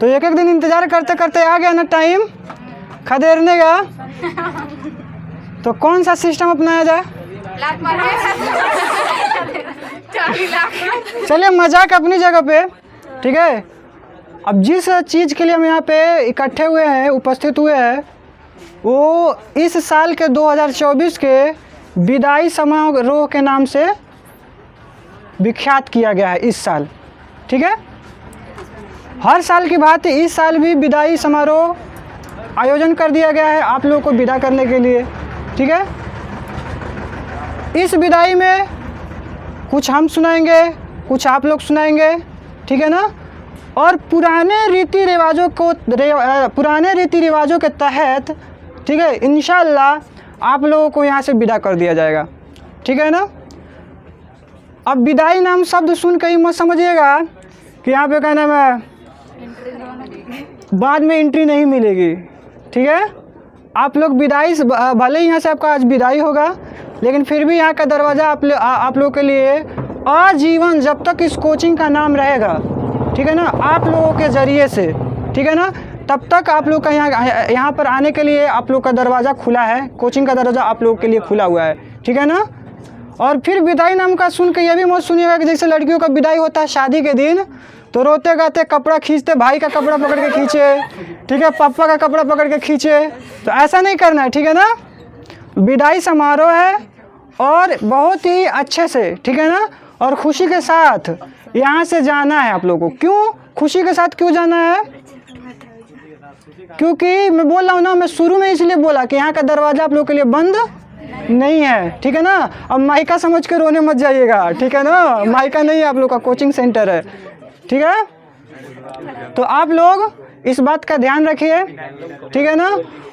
तो एक एक दिन इंतज़ार करते करते आ गया ना टाइम खदेड़ने का, तो कौन सा सिस्टम अपनाया जाए? चलिए मजाक अपनी जगह पे, ठीक है। अब जिस चीज़ के लिए हम यहाँ पे इकट्ठे हुए हैं, उपस्थित हुए हैं, वो इस साल के 2024 के विदाई समारोह के नाम से विख्यात किया गया है इस साल, ठीक है। हर साल की भांति इस साल भी विदाई समारोह आयोजन कर दिया गया है आप लोगों को विदा करने के लिए, ठीक है। इस विदाई में कुछ हम सुनाएंगे, कुछ आप लोग सुनाएंगे, ठीक है ना। और पुराने रीति रिवाजों के तहत, ठीक है, इंशाअल्लाह आप लोगों को यहाँ से विदा कर दिया जाएगा, ठीक है ना। अब विदाई नाम शब्द सुन के ही मत समझिएगा कि यहाँ पे क्या नाम है बाद में एंट्री नहीं मिलेगी, ठीक है। आप लोग विदाई भले ही यहाँ से आपका आज विदाई होगा, लेकिन फिर भी यहाँ का दरवाज़ा आप लोग के लिए आजीवन जब तक इस कोचिंग का नाम रहेगा, ठीक है ना, आप लोगों के ज़रिए से, ठीक है ना, तब तक आप लोग का यहाँ पर आने के लिए आप लोग का दरवाज़ा खुला है, कोचिंग का दरवाज़ा आप लोगों के लिए खुला हुआ है, ठीक है ना। और फिर विदाई नाम का सुन के ये भी मत सुनिएगा कि जैसे लड़कियों का विदाई होता है शादी के दिन, तो रोते गाते कपड़ा खींचते, भाई का कपड़ा पकड़ के खींचे, ठीक है, पापा का कपड़ा पकड़ के खींचे, तो ऐसा नहीं करना है, ठीक है ना। विदाई समारोह है और बहुत ही अच्छे से, ठीक है ना, और खुशी के साथ यहाँ से जाना है आप लोगों को। क्यों खुशी के साथ क्यों जाना है? क्योंकि मैं बोल रहा हूँ ना, मैं शुरू में इसलिए बोला कि यहाँ का दरवाज़ा आप लोगों के लिए बंद नहीं है, ठीक है ना। अब माइका समझ के रोने मत जाइएगा, ठीक है ना, माइका नहीं है, आप लोग का कोचिंग सेंटर है, ठीक है। तो आप लोग इस बात का ध्यान रखिए, ठीक है ना,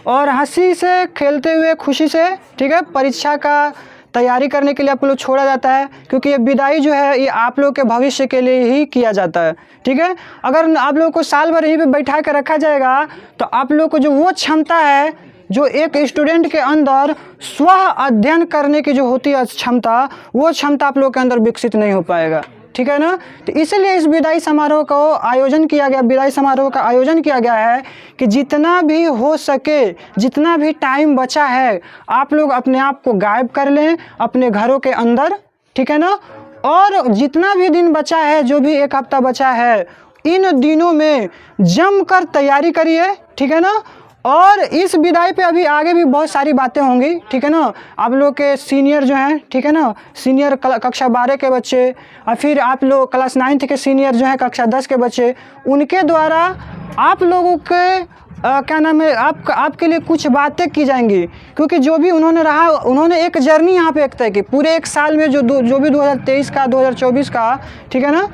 और हंसी से खेलते हुए खुशी से, ठीक है, परीक्षा का तैयारी करने के लिए आप लोग छोड़ा जाता है, क्योंकि ये विदाई जो है ये आप लोग के भविष्य के लिए ही किया जाता है, ठीक है। अगर आप लोगों को साल भर यहीं पे बैठा कर रखा जाएगा तो आप लोग को जो वो क्षमता है जो एक स्टूडेंट के अंदर स्व अध्ययन करने की जो होती है क्षमता, वो क्षमता आप लोग के अंदर विकसित नहीं हो पाएगा, ठीक है ना। तो इसलिए इस विदाई समारोह का आयोजन किया गया है कि जितना भी हो सके, जितना भी टाइम बचा है, आप लोग अपने आप को गायब कर लें अपने घरों के अंदर, ठीक है ना। और जितना भी दिन बचा है, जो भी एक हफ्ता बचा है, इन दिनों में जमकर तैयारी करिए, ठीक है ना। और इस विदाई पे अभी आगे भी बहुत सारी बातें होंगी, ठीक है ना। आप लोग के सीनियर जो हैं, ठीक है ना, सीनियर कक्षा 12 के बच्चे, और फिर आप लोग क्लास 9 के सीनियर जो हैं कक्षा 10 के बच्चे, उनके द्वारा आप लोगों के क्या नाम है आपके लिए कुछ बातें की जाएंगी। क्योंकि जो भी उन्होंने एक जर्नी यहाँ पे एक तय की, पूरे एक साल में जो भी 2023 का 2024 का, ठीक है ना,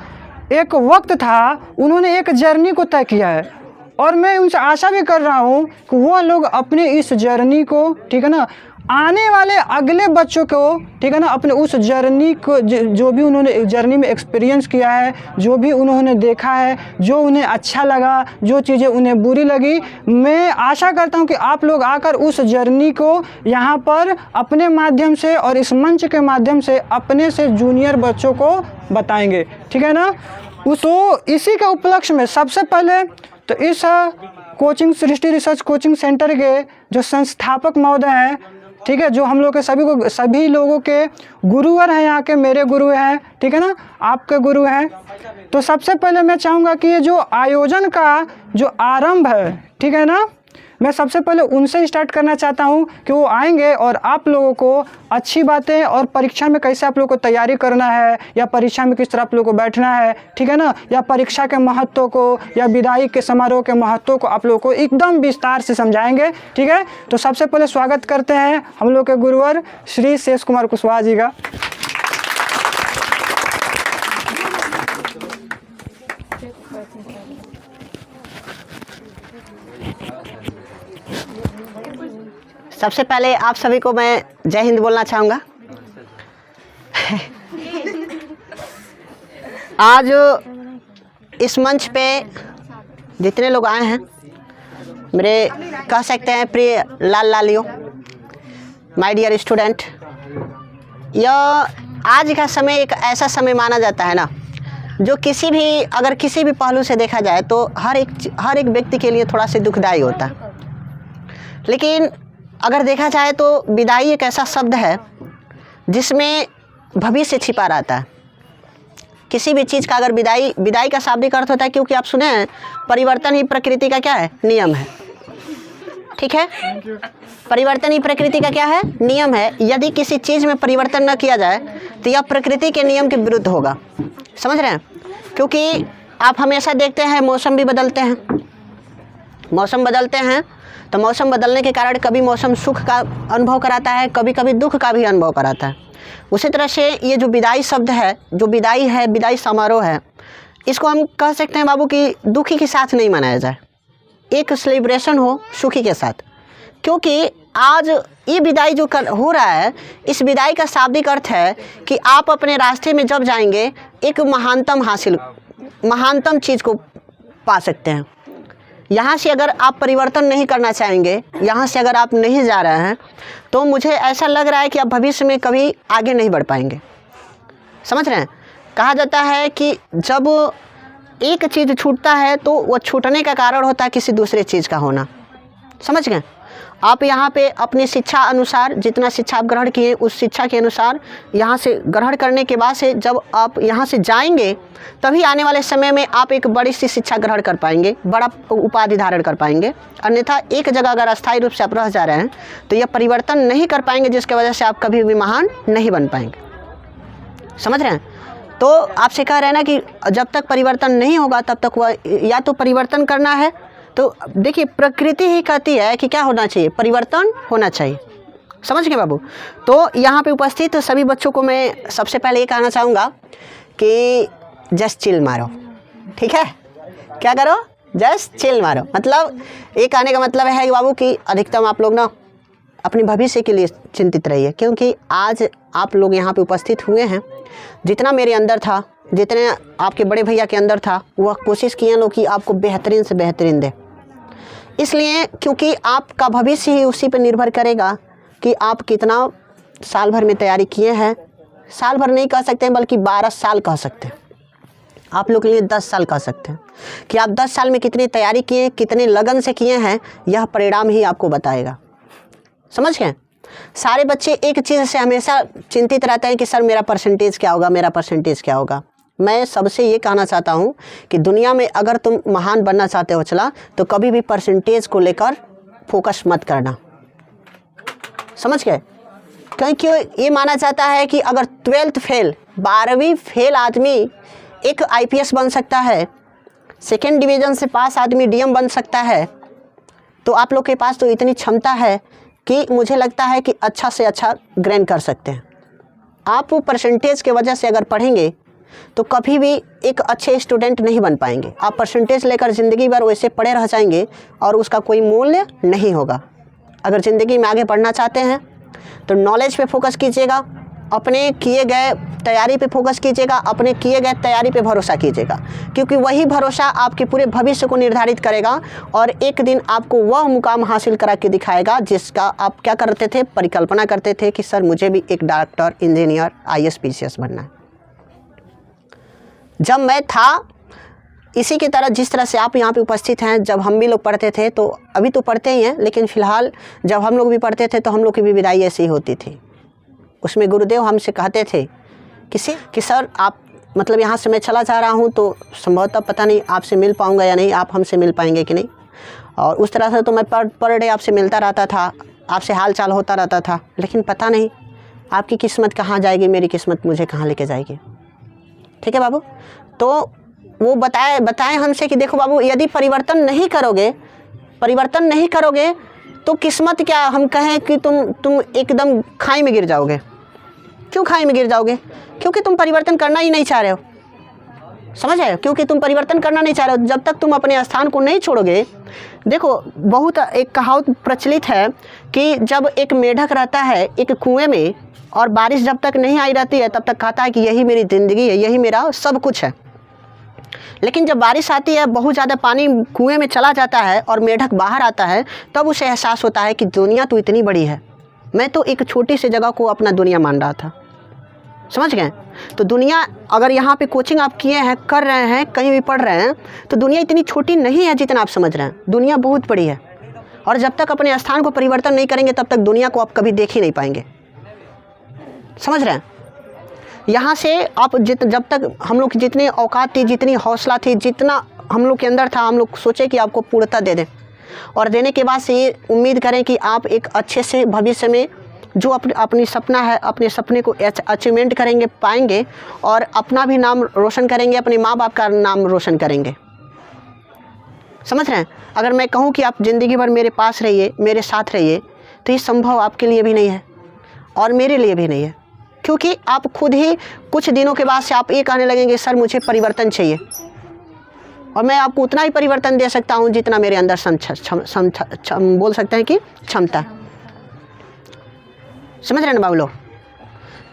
एक वक्त था, उन्होंने एक जर्नी को तय किया है। और मैं उनसे आशा भी कर रहा हूँ कि वो लोग अपने इस जर्नी को, ठीक है ना, आने वाले अगले बच्चों को, ठीक है ना, अपने उस जर्नी को जो भी उन्होंने जर्नी में एक्सपीरियंस किया है, जो भी उन्होंने देखा है, जो उन्हें अच्छा लगा, जो चीज़ें उन्हें बुरी लगी, मैं आशा करता हूँ कि आप लोग आकर उस जर्नी को यहाँ पर अपने माध्यम से और इस मंच के माध्यम से अपने से जूनियर बच्चों को बताएंगे, ठीक है ना। तो इसी के उपलक्ष्य में सबसे पहले तो इस कोचिंग सृष्टि रिसर्च कोचिंग सेंटर के जो संस्थापक महोदय हैं, ठीक है, जो हम लोग के सभी लोगों के गुरुवर हैं, यहाँ के मेरे गुरु हैं, ठीक है ना, आपके गुरु हैं। तो सबसे पहले मैं चाहूँगा कि ये जो आयोजन का जो आरंभ है, ठीक है ना, मैं सबसे पहले उनसे स्टार्ट करना चाहता हूँ कि वो आएंगे और आप लोगों को अच्छी बातें और परीक्षा में कैसे आप लोगों को तैयारी करना है, या परीक्षा में किस तरह आप लोगों को बैठना है, ठीक है ना, या परीक्षा के महत्व को या विदाई के समारोह के महत्व को आप लोगों को एकदम विस्तार से समझाएंगे, ठीक है। तो सबसे पहले स्वागत करते हैं हम लोग के गुरुवर श्री शेष कुमार कुशवाहा जी का। सबसे पहले आप सभी को मैं जय हिंद बोलना चाहूँगा। आज इस मंच पे जितने लोग आए हैं, मेरे कह सकते हैं प्रिय लाल लालियों, माय डियर स्टूडेंट, यह आज का समय एक ऐसा समय माना जाता है ना, जो अगर किसी भी पहलू से देखा जाए तो हर एक व्यक्ति के लिए थोड़ा सा दुखदाई होता है। लेकिन अगर देखा जाए तो विदाई एक ऐसा शब्द है जिसमें भविष्य छिपा रहता है। किसी भी चीज़ का अगर विदाई का शाब्दिक अर्थ होता है, क्योंकि आप सुने हैं परिवर्तन ही प्रकृति का क्या है, नियम है। ठीक है, परिवर्तन ही प्रकृति का क्या है, नियम है। यदि किसी चीज़ में परिवर्तन न किया जाए तो यह प्रकृति के नियम के विरुद्ध होगा। समझ रहे हैं? क्योंकि आप हमेशा देखते हैं मौसम भी बदलते हैं, मौसम बदलते हैं तो मौसम बदलने के कारण कभी मौसम सुख का अनुभव कराता है, कभी कभी दुख का भी अनुभव कराता है। उसी तरह से ये जो विदाई शब्द है, जो विदाई है, विदाई समारोह है, इसको हम कह सकते हैं बाबू कि दुखी के साथ नहीं मनाया जाए, एक सेलिब्रेशन हो सुखी के साथ। क्योंकि आज ये विदाई जो हो रहा है, इस विदाई का शाब्दिक अर्थ है कि आप अपने रास्ते में जब जाएंगे एक महानतम चीज़ को पा सकते हैं। यहाँ से अगर आप परिवर्तन नहीं करना चाहेंगे, यहाँ से अगर आप नहीं जा रहे हैं, तो मुझे ऐसा लग रहा है कि आप भविष्य में कभी आगे नहीं बढ़ पाएंगे। समझ रहे हैं? कहा जाता है कि जब एक चीज़ छूटता है तो वो छूटने का कारण होता है किसी दूसरे चीज़ का होना। समझ गए? आप यहाँ पे अपनी शिक्षा अनुसार जितना शिक्षा आप ग्रहण किए उस शिक्षा के अनुसार यहाँ से ग्रहण करने के बाद से जब आप यहाँ से जाएंगे तभी आने वाले समय में आप एक बड़ी सी शिक्षा ग्रहण कर पाएंगे, बड़ा उपाधि धारण कर पाएंगे। अन्यथा एक जगह अगर अस्थायी रूप से आप रह जा रहे हैं तो यह परिवर्तन नहीं कर पाएंगे, जिसकी वजह से आप कभी भी महान नहीं बन पाएंगे। समझ रहे हैं? तो आपसे कह रहे हैं ना कि जब तक परिवर्तन नहीं होगा तब तक वह या तो परिवर्तन करना है। तो देखिए प्रकृति ही कहती है कि क्या होना चाहिए, परिवर्तन होना चाहिए। समझ गए बाबू? तो यहाँ पे उपस्थित सभी बच्चों को मैं सबसे पहले ये कहना चाहूँगा कि जस्ट चिल मारो। ठीक है, क्या करो, जस्ट चिल मारो। मतलब ये कहने का मतलब है कि बाबू कि अधिकतम आप लोग ना अपने भविष्य के लिए चिंतित रहिए, क्योंकि आज आप लोग यहाँ पे उपस्थित हुए हैं। जितना मेरे अंदर था, जितने आपके बड़े भैया के अंदर था, वह कोशिश किए लोग कि आपको बेहतरीन से बेहतरीन दे। इसलिए क्योंकि आपका भविष्य ही उसी पर निर्भर करेगा कि आप कितना साल भर में तैयारी किए हैं। साल भर नहीं कह सकते हैं, बल्कि 12 साल कह सकते हैं। आप लोग के लिए 10 साल कह सकते हैं कि आप 10 साल में कितनी तैयारी किए, कितने लगन से किए हैं, यह परिणाम ही आपको बताएगा। समझ गए? सारे बच्चे एक चीज़ से हमेशा चिंतित रहते हैं कि सर मेरा परसेंटेज क्या होगा, मेरा परसेंटेज क्या होगा। मैं सबसे ये कहना चाहता हूँ कि दुनिया में अगर तुम महान बनना चाहते हो चला, तो कभी भी परसेंटेज को लेकर फोकस मत करना। समझ गए? क्योंकि ये माना जाता है कि अगर 12th फेल, 12वीं फेल आदमी एक IPS बन सकता है, सेकेंड डिवीज़न से पास आदमी DM बन सकता है, तो आप लोग के पास तो इतनी क्षमता है कि मुझे लगता है कि अच्छा से अच्छा ग्रेड कर सकते हैं। आप परसेंटेज के वजह से अगर पढ़ेंगे तो कभी भी एक अच्छे स्टूडेंट नहीं बन पाएंगे। आप परसेंटेज लेकर ज़िंदगी भर वैसे पढ़े रह जाएंगे और उसका कोई मूल्य नहीं होगा। अगर ज़िंदगी में आगे बढ़ना चाहते हैं तो नॉलेज पे फोकस कीजिएगा, अपने किए गए तैयारी पे फोकस कीजिएगा, अपने किए गए तैयारी पे भरोसा कीजिएगा, क्योंकि वही भरोसा आपके पूरे भविष्य को निर्धारित करेगा और एक दिन आपको वह मुकाम हासिल करा के दिखाएगा जिसका आप क्या करते थे, परिकल्पना करते थे कि सर मुझे भी एक डॉक्टर, इंजीनियर, IAS PCS बनना है। जब मैं था इसी की तरह, जिस तरह से आप यहाँ पे उपस्थित हैं, जब हम भी लोग पढ़ते थे, तो अभी तो पढ़ते ही हैं, लेकिन फ़िलहाल जब हम लोग भी पढ़ते थे तो हम लोग की भी विदाई ऐसी ही होती थी। उसमें गुरुदेव हमसे कहते थे कि सर आप मतलब यहाँ से मैं चला जा रहा हूँ तो संभवतः पता नहीं आपसे मिल पाऊँगा या नहीं, आप हमसे मिल पाएंगे कि नहीं। और उस तरह से तो मैं पर डे आपसे मिलता रहता था, आपसे हाल चाल होता रहता था, लेकिन पता नहीं आपकी किस्मत कहाँ जाएगी, मेरी किस्मत मुझे कहाँ लेके जाएगी। ठीक है बाबू? तो वो बताए हमसे कि देखो बाबू, यदि परिवर्तन नहीं करोगे तो किस्मत क्या, हम कहें कि तुम एकदम खाई में गिर जाओगे। क्यों खाई में गिर जाओगे? क्योंकि तुम परिवर्तन करना ही नहीं चाह रहे हो। समझ आए? क्योंकि तुम परिवर्तन करना नहीं चाह रहे हो। जब तक तुम अपने स्थान को नहीं छोड़ोगे, देखो बहुत एक कहावत प्रचलित है कि जब एक मेढक रहता है एक कुएं में और बारिश जब तक नहीं आई रहती है तब तक कहता है कि यही मेरी ज़िंदगी है, यही मेरा सब कुछ है। लेकिन जब बारिश आती है, बहुत ज़्यादा पानी कुएं में चला जाता है और मेढक बाहर आता है, तब उसे एहसास होता है कि दुनिया तो इतनी बड़ी है, मैं तो एक छोटी सी जगह को अपना दुनिया मान रहा था। समझ गए? तो दुनिया अगर यहाँ पे कोचिंग आप किए हैं, कर रहे हैं, कहीं भी पढ़ रहे हैं, तो दुनिया इतनी छोटी नहीं है जितना आप समझ रहे हैं। दुनिया बहुत बड़ी है और जब तक अपने स्थान को परिवर्तन नहीं करेंगे तब तक दुनिया को आप कभी देख ही नहीं पाएंगे। समझ रहे हैं? यहाँ से आप जब तक हम लोग की जितनी औकात थी, जितनी हौसला थी, जितना हम लोग के अंदर था, हम लोग सोचे कि आपको पूर्णता दे दें और देने के बाद से ये उम्मीद करें कि आप एक अच्छे से भविष्य में जो अपनी सपना है, अपने सपने को अचीवमेंट करेंगे, पाएंगे और अपना भी नाम रोशन करेंगे, अपने माँ बाप का नाम रोशन करेंगे। समझ रहे हैं? अगर मैं कहूँ कि आप ज़िंदगी भर मेरे पास रहिए, मेरे साथ रहिए, तो ये संभव आपके लिए भी नहीं है और मेरे लिए भी नहीं है, क्योंकि आप खुद ही कुछ दिनों के बाद से आप ये कहने लगेंगे सर मुझे परिवर्तन चाहिए, और मैं आपको उतना ही परिवर्तन दे सकता हूँ जितना मेरे अंदर बोल सकते हैं कि क्षमता। समझ रहे हैं ना बाबू लोग?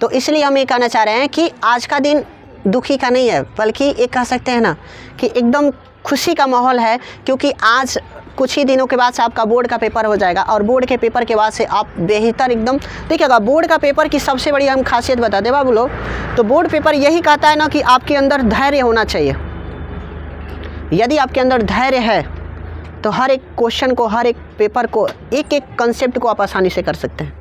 तो इसलिए हम ये कहना चाह रहे हैं कि आज का दिन दुखी का नहीं है, बल्कि ये कह सकते हैं ना कि एकदम खुशी का माहौल है, क्योंकि आज कुछ ही दिनों के बाद से आपका बोर्ड का पेपर हो जाएगा और बोर्ड के पेपर के बाद से आप बेहतर एकदम देखिएगा। बोर्ड का पेपर की सबसे बड़ी हम खासियत बता दें बाबू लोग, तो बोर्ड पेपर यही कहता है ना कि आपके अंदर धैर्य होना चाहिए। यदि आपके अंदर धैर्य है तो हर एक क्वेश्चन को, हर एक पेपर को, एक एक कंसेप्ट को आप आसानी से कर सकते हैं।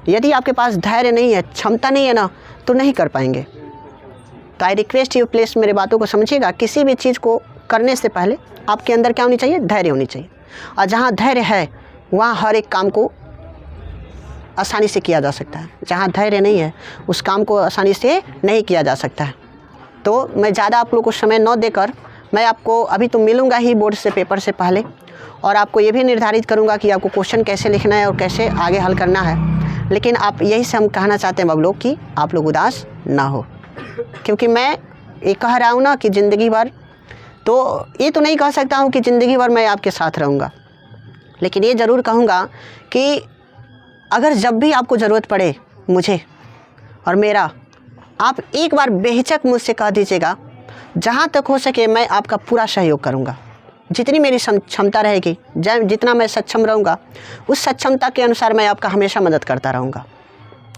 यदि आपके पास धैर्य नहीं है, क्षमता नहीं है ना, तो नहीं कर पाएंगे। तो आई रिक्वेस्ट यू प्लीज़ मेरे बातों को समझिएगा। किसी भी चीज़ को करने से पहले आपके अंदर क्या होनी चाहिए? धैर्य होनी चाहिए। और जहाँ धैर्य है वहाँ हर एक काम को आसानी से किया जा सकता है। जहाँ धैर्य नहीं है उस काम को आसानी से नहीं किया जा सकता है। तो मैं ज़्यादा आप लोगों को समय न देकर मैं आपको अभी तो मिलूँगा ही बोर्ड से पेपर से पहले, और आपको ये भी निर्धारित करूँगा कि आपको क्वेश्चन कैसे लिखना है और कैसे आगे हल करना है। लेकिन आप यही से हम कहना चाहते हैं बाबू लोग कि आप लोग उदास ना हो, क्योंकि मैं ये कह रहा हूँ ना कि ज़िंदगी भर, तो ये तो नहीं कह सकता हूँ कि ज़िंदगी भर मैं आपके साथ रहूँगा, लेकिन ये ज़रूर कहूँगा कि अगर जब भी आपको ज़रूरत पड़े मुझे और मेरा, आप एक बार बेहिचक मुझसे कह दीजिएगा। जहाँ तक हो सके मैं आपका पूरा सहयोग करूँगा। जितनी मेरी क्षमता रहेगी, जितना मैं सक्षम रहूँगा, उस सक्षमता के अनुसार मैं आपका हमेशा मदद करता रहूँगा।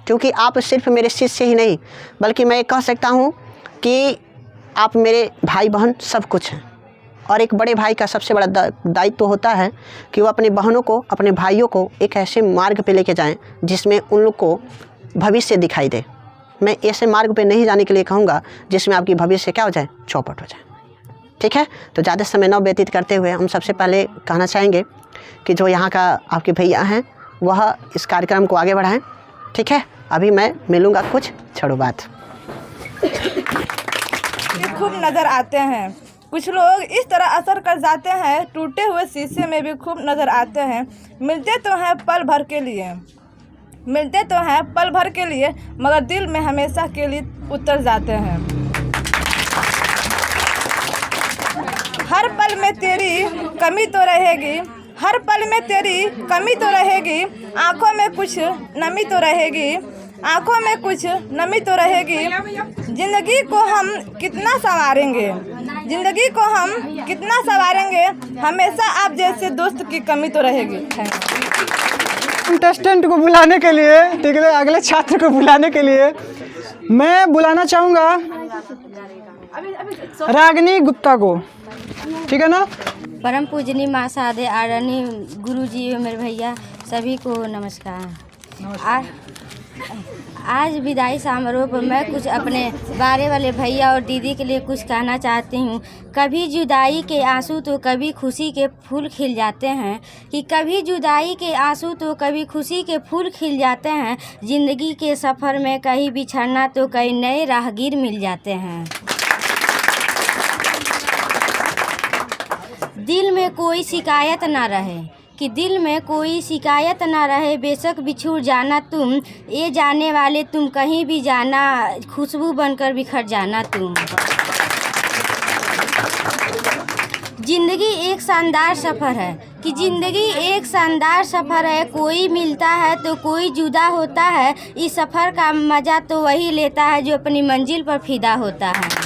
क्योंकि आप सिर्फ मेरे शिष्य ही नहीं, बल्कि मैं कह सकता हूँ कि आप मेरे भाई बहन सब कुछ हैं। और एक बड़े भाई का सबसे बड़ा दायित्व तो होता है कि वो अपने बहनों को, अपने भाइयों को एक ऐसे मार्ग पे लेके जाएं जिसमें उन लोग को भविष्य दिखाई दे। मैं ऐसे मार्ग पे नहीं जाने के लिए कहूँगा जिसमें आपकी भविष्य क्या हो जाए? चौपट हो जाए। ठीक है? तो ज़्यादा समय न व्यतीत करते हुए हम सबसे पहले कहना चाहेंगे कि जो यहाँ का आपके भैया हैं वह इस कार्यक्रम को आगे बढ़ाएं। ठीक है? अभी मैं मिलूँगा कुछ क्षणों बाद। खूब नज़र आते हैं, कुछ लोग इस तरह असर कर जाते हैं, टूटे हुए शीशे में भी खूब नज़र आते हैं। मिलते तो हैं पल भर के लिए, मिलते तो हैं पल भर के लिए, मगर दिल में हमेशा के लिए उतर जाते हैं। हर पल में तेरी कमी तो रहेगी, हर पल में तेरी कमी तो रहेगी, आंखों में कुछ नमी तो रहेगी, आंखों में कुछ नमी तो रहेगी। ज़िंदगी को हम कितना संवारेंगे, ज़िंदगी को हम कितना संवारेंगे, हमेशा आप जैसे दोस्त की कमी तो रहेगी। कंटेस्टेंट को बुलाने के लिए, ठीक है, अगले छात्र को बुलाने के लिए मैं बुलाना चाहूँगा रागिनी गुप्ता को। ठीक है ना? परम पूजनी माँ सादे आदरणीय गुरुजी और मेरे भैया सभी को नमस्कार। आज विदाई समारोह पर मैं कुछ अपने बारे वाले भैया और दीदी के लिए कुछ कहना चाहती हूँ। कभी जुदाई के आंसू तो कभी खुशी के फूल खिल जाते हैं, कि कभी जुदाई के आंसू तो कभी खुशी के फूल खिल जाते हैं। ज़िंदगी के सफ़र में कहीं बिछड़ना तो कई नए राहगीर मिल जाते हैं। दिल में कोई शिकायत ना रहे, कि दिल में कोई शिकायत ना रहे, बेशक बिछुड़ जाना तुम, ये जाने वाले तुम कहीं भी जाना, खुशबू बनकर बिखर जाना तुम। ज़िंदगी एक शानदार सफ़र है, कि ज़िंदगी एक शानदार सफ़र है। कोई मिलता है तो कोई जुदा होता है, इस सफ़र का मज़ा तो वही लेता है जो अपनी मंजिल पर फिदा होता है।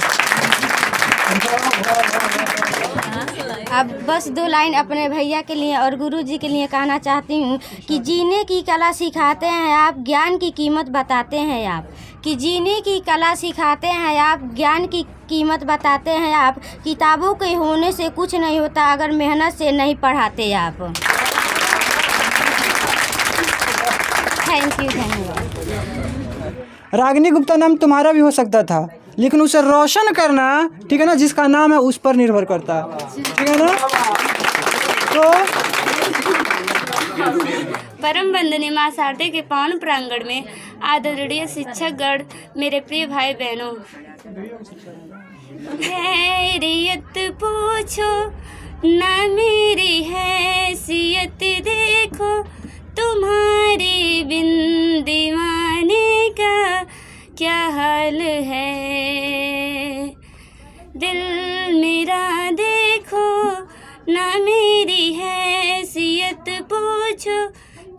अब बस 2 लाइन अपने भैया के लिए और गुरुजी के लिए कहना चाहती हूँ कि जीने की कला सिखाते हैं आप, ज्ञान की कीमत बताते हैं आप। कि जीने की कला सिखाते हैं आप, ज्ञान की कीमत बताते हैं आप। किताबों के होने से कुछ नहीं होता अगर मेहनत से नहीं पढ़ाते आप। थैंक यू, धन्यवाद। रागिनी गुप्ता नाम तुम्हारा भी हो सकता था, लेकिन उसे रोशन करना, ठीक है ना, जिसका नाम है उस पर निर्भर करता है, ठीक है ना। तो परम वंदनीय मां शारदे के पावन प्रांगण में आदरणीय शिक्षकगण, मेरे प्रिय भाई बहनों, खैरियत पूछो ना मेरी हैसियत देखो, तुम्हारे बिन दीवाने का क्या हाल है। दिल मेरा देखो ना मेरी हैसियत पूछो।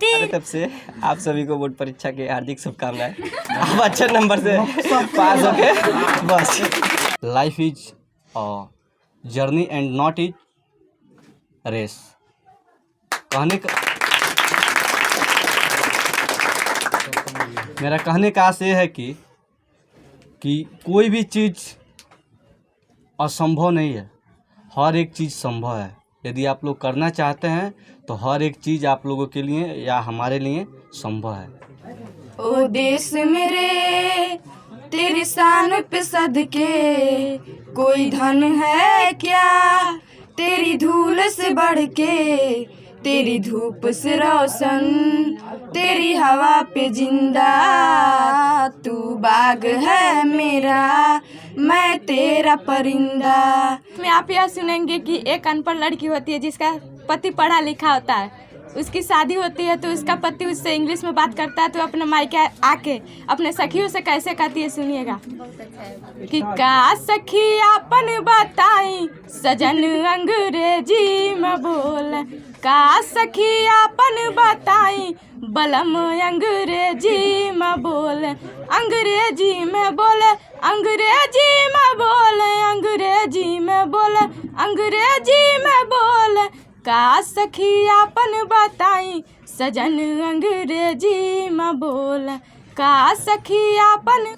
तरफ से आप सभी को बोर्ड परीक्षा के हार्दिक शुभकामनाएं। आप अच्छे नंबर से पास होके बस। Life is journey and not is race. मेरा कहने का आशय है कि कोई भी चीज़ असंभव नहीं है, हर एक चीज़ संभव है। यदि आप लोग करना चाहते हैं तो हर एक चीज़ आप लोगों के लिए या हमारे लिए संभव है। ओ देश मेरे तेरी शान पे सदके कोई धन है क्या, तेरी धूल से बढ़ के, तेरी धूप से रोशन, तेरी हवा पे जिंदा, तू बाग है मेरा, मैं तेरा परिंदा। में आप यह सुनेंगे कि एक अनपढ़ लड़की होती है जिसका पति पढ़ा लिखा होता है, उसकी शादी होती है तो उसका पति उससे इंग्लिश में बात करता है, तो अपने मायके आके अपने सखियों से कैसे कहती है, सुनिएगा कि का सखी अपन बताई सजन अंग्रेजी में बोल, का सखी अपन बताई बलम अंग्रेजी में बोल, अंग्रेजी में बोले, अंग्रेजी में बोले, अंग्रेजी में बोले, अंग्रेजी में बोले, का सखी अपन बताई सजन अंग्रेजी में बोल, का सखी अपन।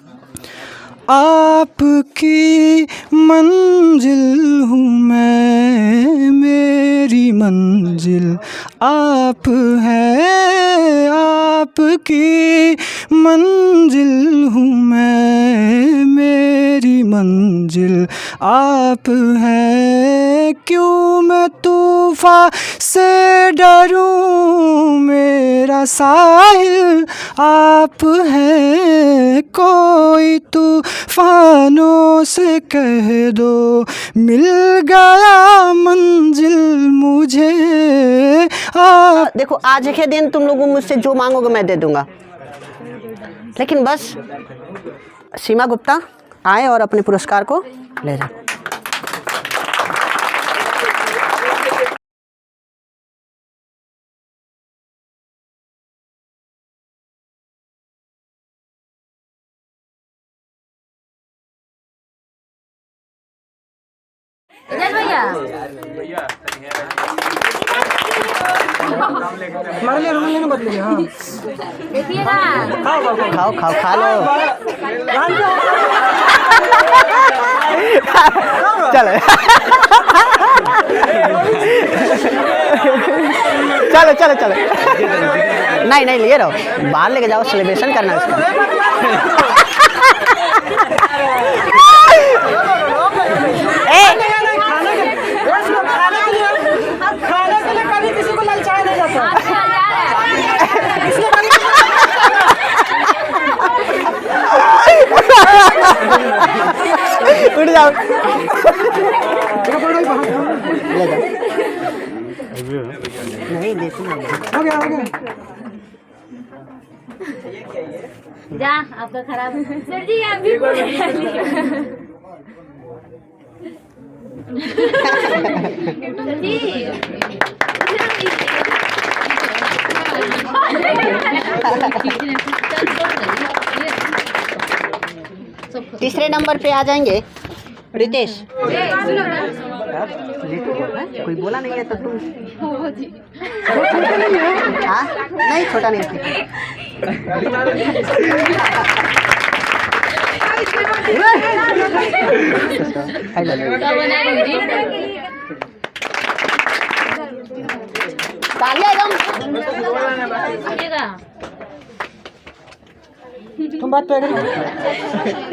आपकी मंजिल हूँ मैं, मेरी मंजिल आप हैं। आपकी मंजिल हूँ मैं, मेरी मंजिल आप हैं। क्यों मैं तूफ़ान से डरूं, मेरा साहिल आप हैं। कोई तूफानों से कह दो मिल गया मंजिल मुझे। देखो आज के दिन तुम लोग मुझसे जो मांगोगे मैं दे दूंगा, लेकिन बस सीमा गुप्ता आए और अपने पुरस्कार को ले जाओ। इधर भैया हमारे लिए रूल नहीं बदलेंगे। हाँ देखिए ना, खाओ खाओ खा लो। चलो चलो चलो चलो, नहीं नहीं लिए रहो, बाहर लेके जाओ, सेलिब्रेशन करना है उसका। खाने के लिए कभी किसी को ललचाया नहीं जाता। उठ जाओ, ले जाओ। नहीं देखो हो गया हो गया। जा आपका खराब। सर जी आप भी तीसरे नंबर पे आ जाएंगे रितेश कोई बोला नहीं है तो तुम छोटा नहीं है? हाँ नहीं छोटा नहीं है। तालियां एकदम। तुम बात पे करो।